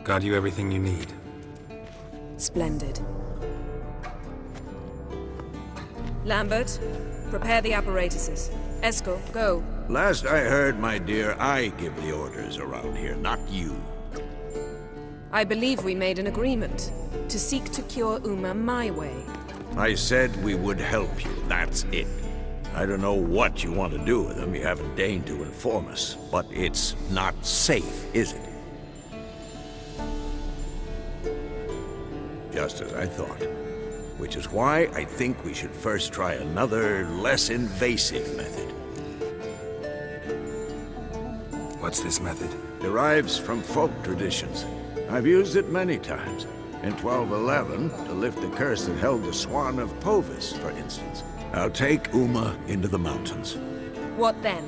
Got you everything you need. Splendid. Lambert, prepare the apparatuses. Eskel, go. Last I heard, my dear, I give the orders around here, not you. I believe we made an agreement to seek to cure Uma my way. I said we would help you, that's it. I don't know what you want to do with them, you haven't deigned to inform us. But it's not safe, is it? Just as I thought. Which is why I think we should first try another, less invasive method. What's this method? Derives from folk traditions. I've used it many times. In 1211, to lift the curse that held the Swan of Povis, for instance. I'll take Uma into the mountains. What then?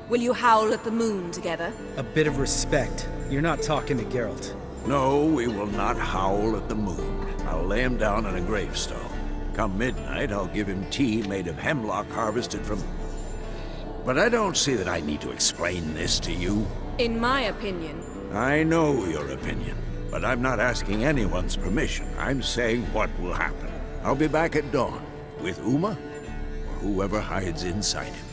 Will you howl at the moon together? A bit of respect. You're not talking to Geralt. No, we will not howl at the moon. I'll lay him down in a gravestone. Come midnight, I'll give him tea made of hemlock harvested from... But I don't see that I need to explain this to you. In my opinion... I know your opinion, but I'm not asking anyone's permission. I'm saying what will happen. I'll be back at dawn, with Uma, or whoever hides inside him.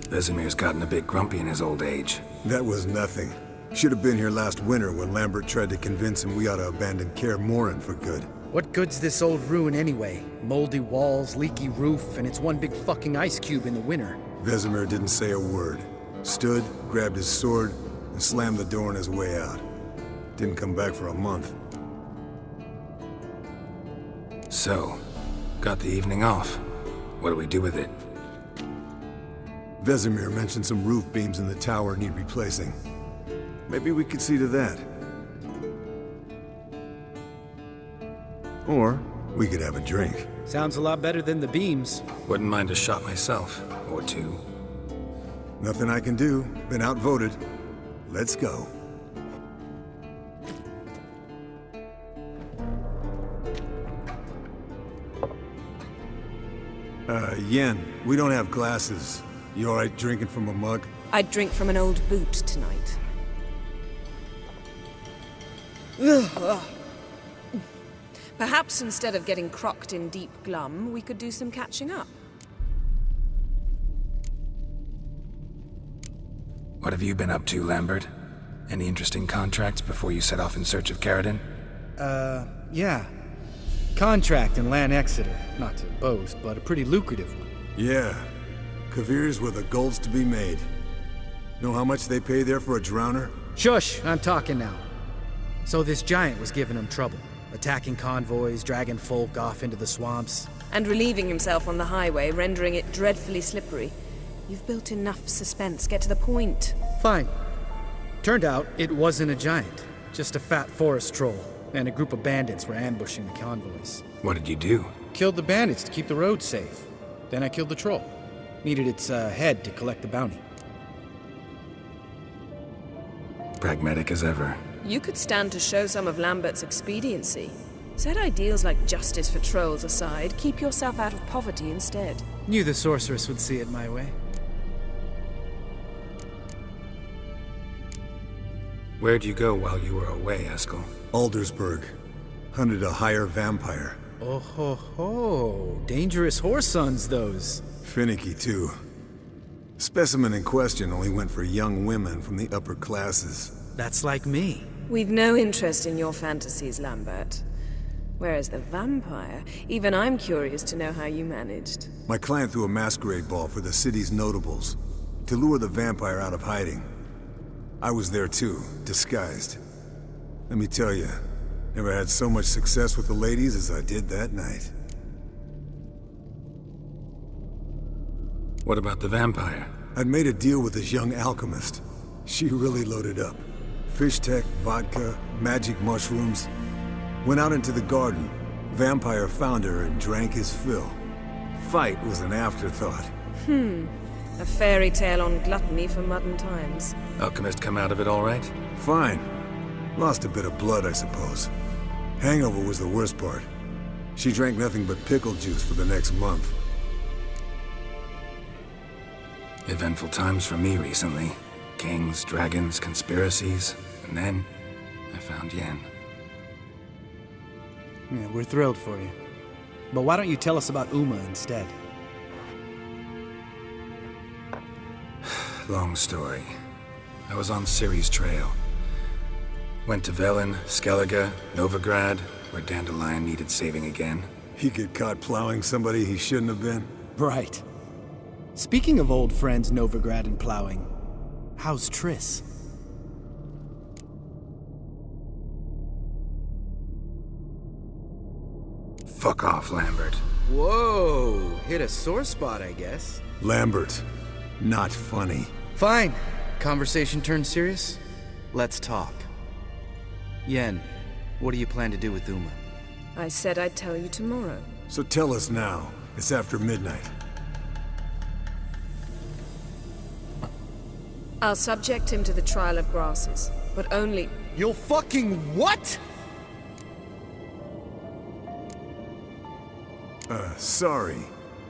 Vesemir's gotten a bit grumpy in his old age. That was nothing. Should have been here last winter when Lambert tried to convince him we ought to abandon Kaer Morhen for good. What good's this old ruin anyway? Moldy walls, leaky roof, and it's one big fucking ice cube in the winter. Vesemir didn't say a word. Stood, grabbed his sword, and slammed the door on his way out. Didn't come back for a month. So, got the evening off. What do we do with it? Vesemir mentioned some roof beams in the tower need replacing. Maybe we could see to that. Or we could have a drink. Sounds a lot better than the beams. Wouldn't mind a shot myself, or two. Nothing I can do. Been outvoted. Let's go. Yen, we don't have glasses. You alright drinking from a mug? I'd drink from an old boot tonight. Perhaps instead of getting crocked in deep glum, we could do some catching up. What have you been up to, Lambert? Any interesting contracts before you set off in search of Caridin? Yeah. Contract in Lan Exeter. Not to boast, but a pretty lucrative one. Yeah. Kavir's where the gold's to be made. Know how much they pay there for a drowner? Shush! I'm talking now. So this giant was giving him trouble. Attacking convoys, dragging folk off into the swamps. And relieving himself on the highway, rendering it dreadfully slippery. You've built enough suspense. Get to the point. Fine. Turned out, it wasn't a giant. Just a fat forest troll. And a group of bandits were ambushing the convoys. What did you do? Killed the bandits to keep the roads safe. Then I killed the troll. Needed its head to collect the bounty. Pragmatic as ever. You could stand to show some of Lambert's expediency. Set ideals like justice for trolls aside, keep yourself out of poverty instead. Knew the sorceress would see it my way. Where'd you go while you were away, Eskel? Aldersburg. Hunted a higher vampire. Oh ho ho. Dangerous whoresons, those. Finicky, too. Specimen in question only went for young women from the upper classes. That's like me. We've no interest in your fantasies, Lambert. Whereas the vampire, even I'm curious to know how you managed. My client threw a masquerade ball for the city's notables, to lure the vampire out of hiding. I was there too, disguised. Let me tell you, never had so much success with the ladies as I did that night. What about the vampire? I'd made a deal with this young alchemist. She really loaded up. Fish tech, vodka, magic mushrooms. Went out into the garden. Vampire found her and drank his fill. Fight was an afterthought. A fairy tale on gluttony for modern times. Alchemist come out of it all right? Fine. Lost a bit of blood, I suppose. Hangover was the worst part. She drank nothing but pickle juice for the next month. Eventful times for me recently. Kings, dragons, conspiracies, and then I found Yen. Yeah, we're thrilled for you. But why don't you tell us about Uma instead? Long story. I was on Ciri's trail. Went to Velen, Skellige, Novigrad, where Dandelion needed saving again. He get caught plowing somebody he shouldn't have been. Right. Speaking of old friends Novigrad and plowing, how's Triss? Fuck off, Lambert. Whoa, hit a sore spot, I guess. Lambert, not funny. Fine. Conversation turned serious? Let's talk. Yen, what do you plan to do with Uma? I said I'd tell you tomorrow. So tell us now. It's after midnight. I'll subject him to the trial of grasses, but only... You'll fucking what? Sorry.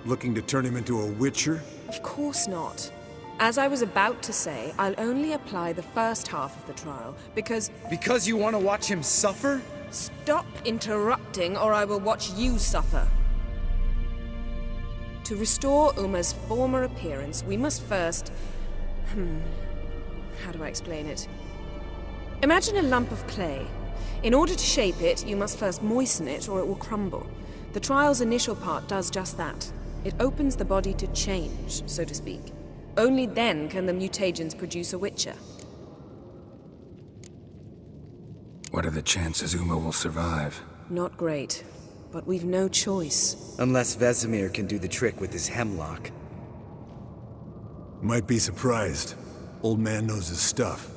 Looking to turn him into a witcher? Of course not. As I was about to say, I'll only apply the first half of the trial, because... Because you want to watch him suffer? Stop interrupting, or I will watch you suffer. To restore Uma's former appearance, we must first... How do I explain it? Imagine a lump of clay. In order to shape it, you must first moisten it, or it will crumble. The trial's initial part does just that. It opens the body to change, so to speak. Only then can the mutagens produce a witcher. What are the chances Uma will survive? Not great, but we've no choice. Unless Vesemir can do the trick with his hemlock. Might be surprised. Old man knows his stuff.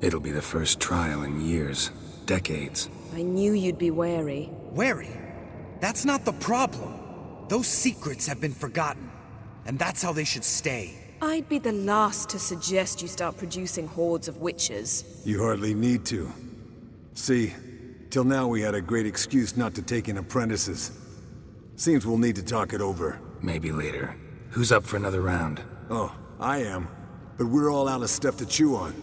It'll be the first trial in years, decades. I knew you'd be wary. Wary? That's not the problem. Those secrets have been forgotten, and that's how they should stay. I'd be the last to suggest you start producing hordes of witches. You hardly need to. See, till now we had a great excuse not to take in apprentices. Seems we'll need to talk it over. Maybe later. Who's up for another round? Oh, I am. But we're all out of stuff to chew on.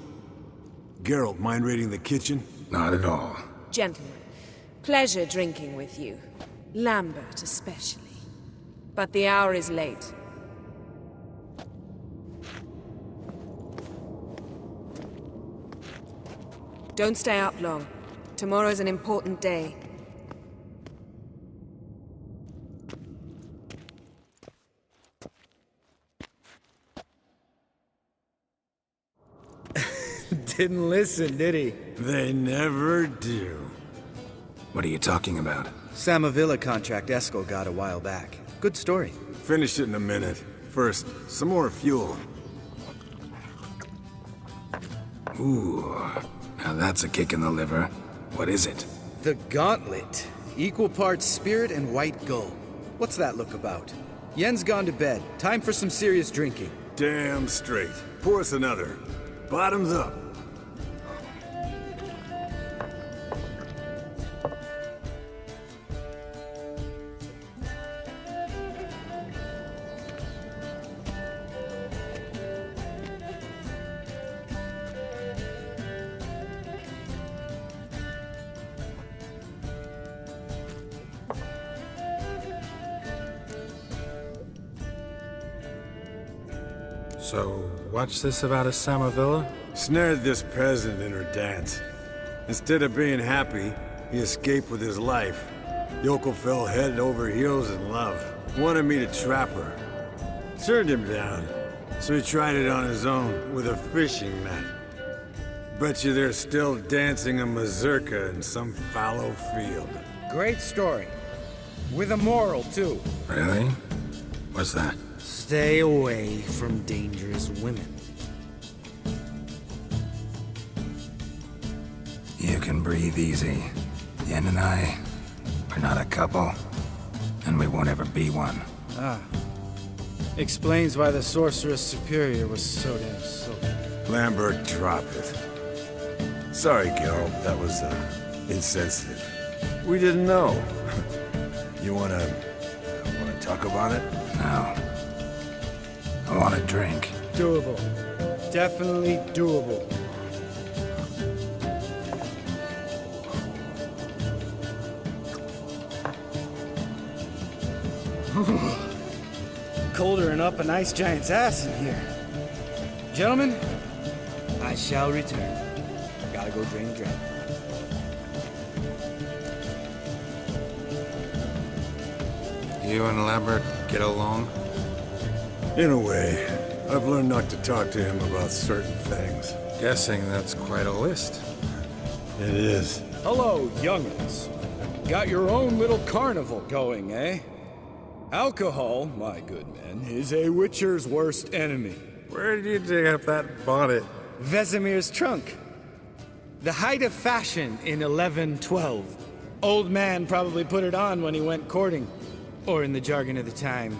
Geralt, mind raiding the kitchen? Not at all. Gentlemen, pleasure drinking with you. Lambert especially. But the hour is late. Don't stay up long. Tomorrow's an important day. Didn't listen, did he? They never do. What are you talking about? Samavilla contract Eskel got a while back. Good story. Finish it in a minute. First, some more fuel. Ooh, now that's a kick in the liver. What is it? The Gauntlet. Equal parts spirit and white gull. What's that look about? Yen's gone to bed. Time for some serious drinking. Damn straight. Pour us another. Bottoms up. So, what's this about a Samavilla? Snared this peasant in her dance. Instead of being happy, he escaped with his life. Yoko fell head over heels in love. Wanted me to trap her. Turned him down. So he tried it on his own with a fishing net. Bet you they're still dancing a mazurka in some fallow field. Great story. With a moral, too. Really? What's that? Stay away from dangerous women. You can breathe easy. Yen and I, we're not a couple, and we won't ever be one. Explains why the Sorceress Superior was so damn soaked. Lambert, drop it. Sorry, Geralt, that was, insensitive. We didn't know. You wanna talk about it? No. I want a drink. Doable. Definitely doable. Colder than up an ice giant's ass in here. Gentlemen, I shall return. Gotta go drain the dragon. You and Lambert get along? In a way. I've learned not to talk to him about certain things. Guessing that's quite a list. It is. Hello, young'uns. Got your own little carnival going, eh? Alcohol, my good men, is a witcher's worst enemy. Where did you dig up that bonnet? Vesemir's trunk. The height of fashion in 1112. Old man probably put it on when he went courting. Or in the jargon of the time,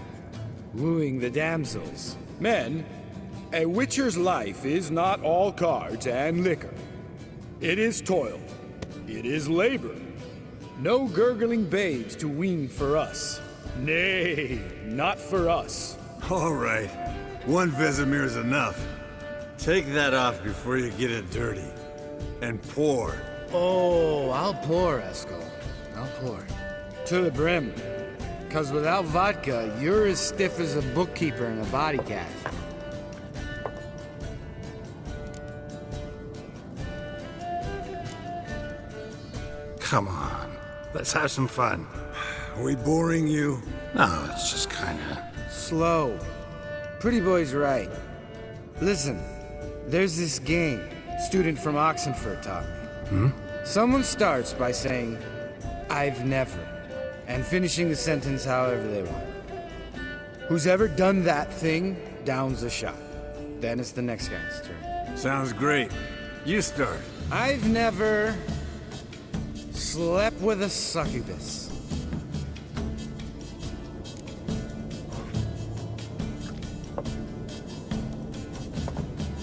wooing the damsels. Men, a witcher's life is not all cards and liquor. It is toil. It is labor. No gurgling babes to wean for us. Nay, not for us. All right. One Vesemir's enough. Take that off before you get it dirty. And pour. Oh, I'll pour, Eskel. I'll pour. To the brim. 'Cause without vodka, you're as stiff as a bookkeeper in a body cast. Come on. Let's have some fun. Are we boring you? No, it's just kinda... Slow. Pretty boy's right. Listen, there's this game student from Oxenford taught me. Someone starts by saying, I've never, and finishing the sentence however they want. Who's ever done that thing downs a shot. Then it's the next guy's turn. Sounds great. You start. I've never slept with a succubus.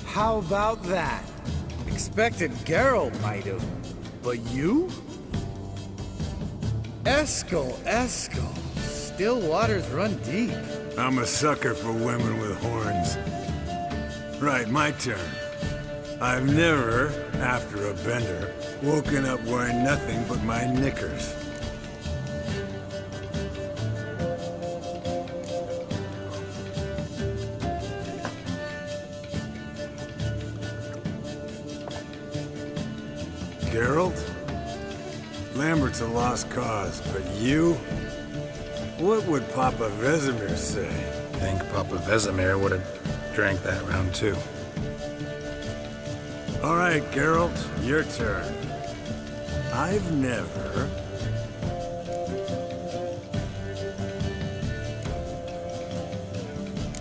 How about that? Expected Geralt might have, but you? Eskel. Still waters run deep. I'm a sucker for women with horns. Right, my turn. I've never, after a bender, woken up wearing nothing but my knickers. Geralt? Lambert's a lost cause, but you? What would Papa Vesemir say? I think Papa Vesemir would have drank that round too. All right, Geralt, your turn. I've never...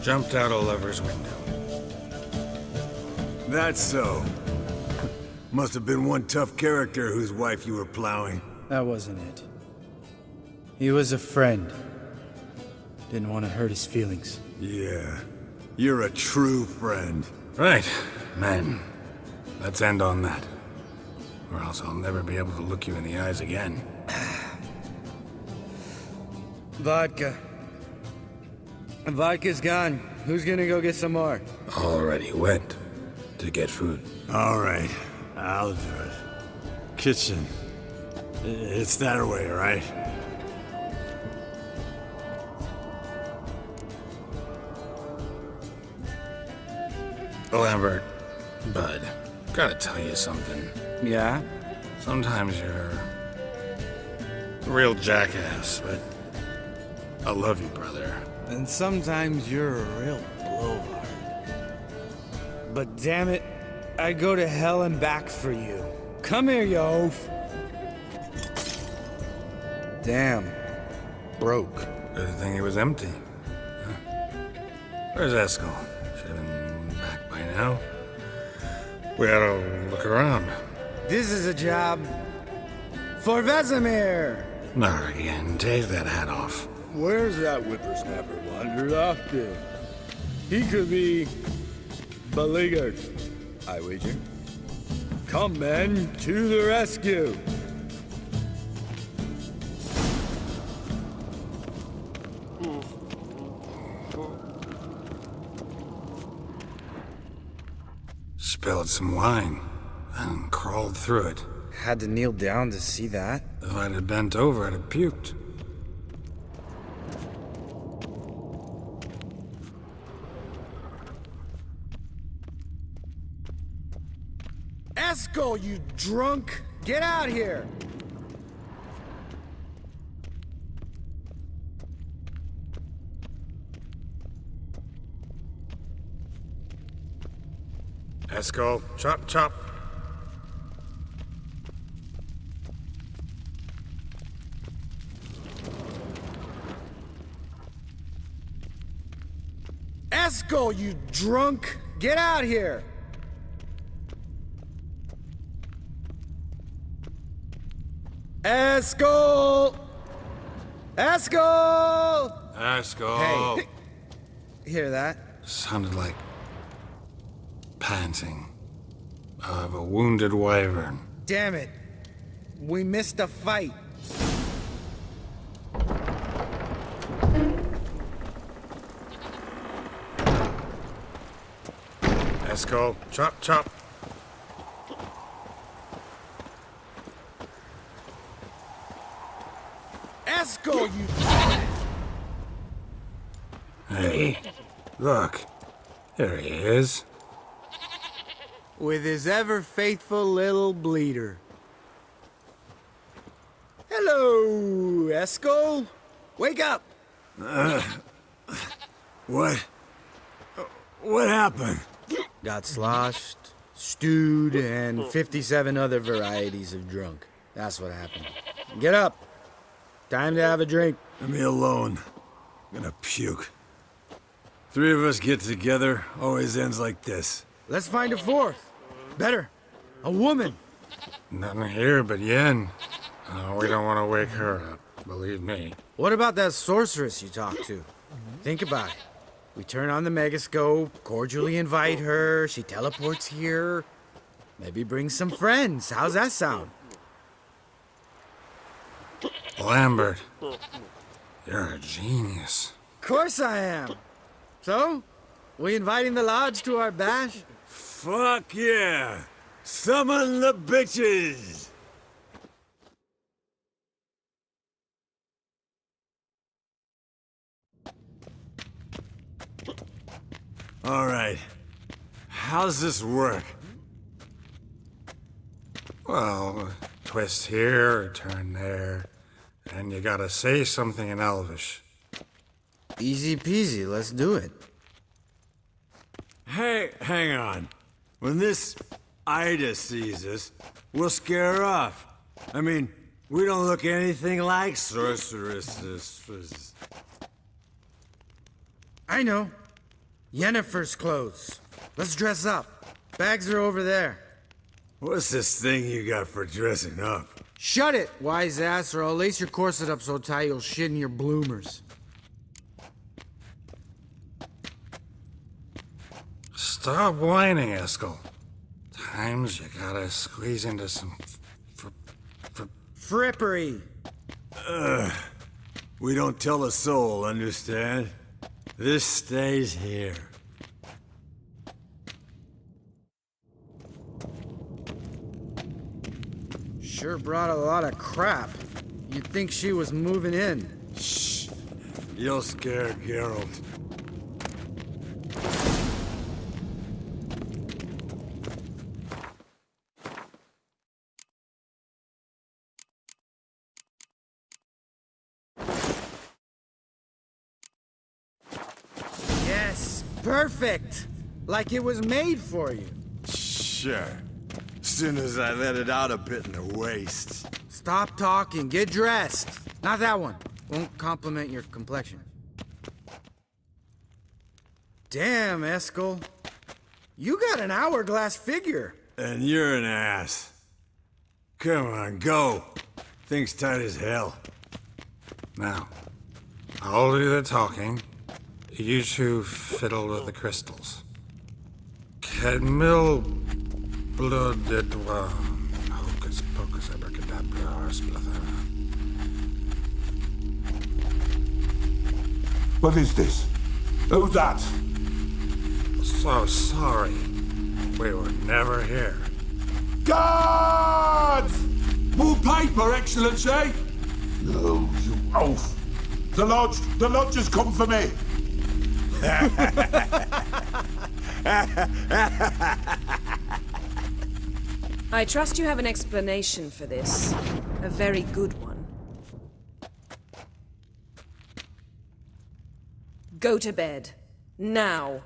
Jumped out a lover's window. That's so. Must have been one tough character whose wife you were plowing. That wasn't it. He was a friend. Didn't want to hurt his feelings. Yeah, you're a true friend. Right, men. Let's end on that. Or else I'll never be able to look you in the eyes again. Vodka. Vodka's gone. Who's gonna go get some more? Already went to get food. All right, I'll do it. Kitchen. It's that way, right? Lambert, Bud, gotta tell you something. Yeah? Sometimes you're a real jackass, but I love you, brother. And sometimes you're a real blowhard. But damn it, I'd go to hell and back for you. Come here, you oaf. Damn. Broke. Good thing it was empty. Huh? Where's Eskel? Should have been back by now. We ought to look around. This is a job for Vesemir. Not again. Take that hat off. Where's that whippersnapper wandered off to? He could be beleaguered, I wager. Come, men, to the rescue! Spilled some wine and crawled through it. Had to kneel down to see that. If I'd have bent over, I'd have puked. Eskel, you drunk! Get out here! Eskel, chop, chop. Eskel, you drunk! Get out here! Eskel! Eskel! Eskel! Hey, hear that? Sounded like panting of a wounded wyvern. Damn it. We missed a fight. Eskel, chop, chop. Eskel, you... Hey, look. There he is. With his ever-faithful little bleeder. Hello, Eskel. Wake up! What? What happened? Got sloshed, stewed, and 57 other varieties of drunk. That's what happened. Get up. Time to have a drink. Leave me alone. I'm gonna puke. Three of us get together, always ends like this. Let's find a fourth. Better. A woman. Nothing here but Yen. Oh, we don't want to wake her up, believe me. What about that sorceress you talked to? Think about it. We turn on the megascope, cordially invite her, she teleports here. Maybe bring some friends. How's that sound? Lambert, you're a genius. Of course I am. So, we inviting the lodge to our bash? Fuck yeah! Summon the bitches! All right. How's this work? Well, twist here or turn there, and you gotta say something in Elvish. Easy peasy, let's do it. Hey, hang on. When this Ida sees us, we'll scare her off. I mean, we don't look anything like sorceresses. I know. Yennefer's clothes. Let's dress up. Bags are over there. What's this thing you got for dressing up? Shut it, wise ass, or I'll lace your corset up so tight you'll shit in your bloomers. Stop whining, Eskel. Times you gotta squeeze into some Frippery. We don't tell a soul, understand? This stays here. Sure brought a lot of crap. You'd think she was moving in. Shh. You'll scare Geralt. Yes, perfect. Like it was made for you. Sure. Soon as I let it out a bit in the waist. Stop talking, get dressed. Not that one. Won't compliment your complexion. Damn, Eskel. You got an hourglass figure. And you're an ass. Come on, go. Thing's tight as hell. Now, I'll do the talking. You two fiddle with the crystals. Camille blooded one. Hocus pocus abracadabra, spluther. What is this? Who's that? So sorry. We were never here. Guards! More paper, Excellency! No, you oaf. The lodge has come for me. I trust you have an explanation for this. A very good one. Go to bed. Now.